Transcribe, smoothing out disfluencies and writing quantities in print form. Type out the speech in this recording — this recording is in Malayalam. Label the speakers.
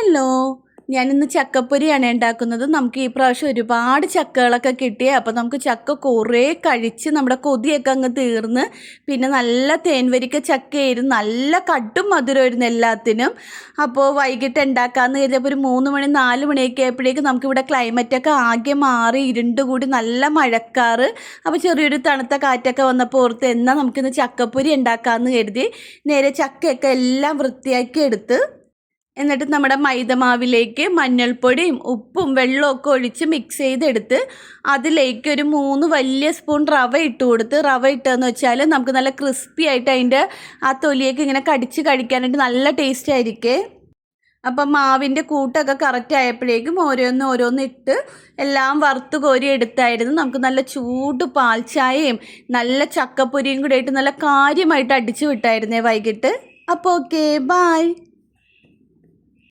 Speaker 1: ഹലോ, ഞാനിന്ന് ചക്കപ്പൊരിയാണ് ഉണ്ടാക്കുന്നത്. നമുക്ക് ഈ പ്രാവശ്യം ഒരുപാട് ചക്കകളൊക്കെ കിട്ടി. അപ്പോൾ നമുക്ക് ചക്ക കുറേ കഴിച്ച് നമ്മുടെ കൊതിയൊക്കെ അങ്ങ് തീർന്ന്. പിന്നെ നല്ല തേൻവരിക്ക ചക്കയായിരുന്നു, നല്ല കടും മധുരമായിരുന്നു എല്ലാത്തിനും. അപ്പോൾ വൈകിട്ട് ഉണ്ടാക്കാമെന്ന് കരുതിയപ്പോൾ ഒരു 3 മണി 4 മണിയൊക്കെ ആയപ്പോഴേക്കും നമുക്കിവിടെ ക്ലൈമറ്റൊക്കെ ആകെ മാറി, ഇരുണ്ടുകൂടി നല്ല മഴക്കാറ്. അപ്പോൾ ചെറിയൊരു തണുത്ത കാറ്റൊക്കെ വന്നപ്പോൾ ഓർത്ത് എന്നാൽ നമുക്കിന്ന് ചക്കപ്പൊരി ഉണ്ടാക്കാമെന്ന് കരുതി നേരെ ചക്കയൊക്കെ എല്ലാം വൃത്തിയാക്കി എടുത്ത് എന്നിട്ട് നമ്മുടെ മൈദമാവിലേക്ക് മഞ്ഞൾപ്പൊടിയും ഉപ്പും വെള്ളമൊക്കെ ഒഴിച്ച് മിക്സ് ചെയ്തെടുത്ത് അതിലേക്ക് ഒരു 3 വലിയ സ്പൂൺ റവ ഇട്ട് കൊടുത്ത്. റവ ഇട്ടതെന്ന് വെച്ചാൽ നമുക്ക് നല്ല ക്രിസ്പി ആയിട്ട് അതിൻ്റെ ആ തൊലിയൊക്കെ ഇങ്ങനെ കടിച്ച് കഴിക്കാനായിട്ട് നല്ല ടേസ്റ്റ് ആയിരിക്കേ. അപ്പം മാവിൻ്റെ കൂട്ടൊക്കെ കറക്റ്റ് ആയപ്പോഴേക്കും ഓരോന്ന് ഇട്ട് എല്ലാം വറുത്ത് കോരി എടുത്തായിരുന്നു. നമുക്ക് നല്ല ചൂട് പാൽച്ചായയും നല്ല ചക്കപ്പൊരിയും കൂടെ ആയിട്ട് നല്ല കാര്യമായിട്ട് അടിച്ചു വിട്ടായിരുന്നേ വൈകിട്ട്. അപ്പോൾ ഓക്കെ, ബായ്.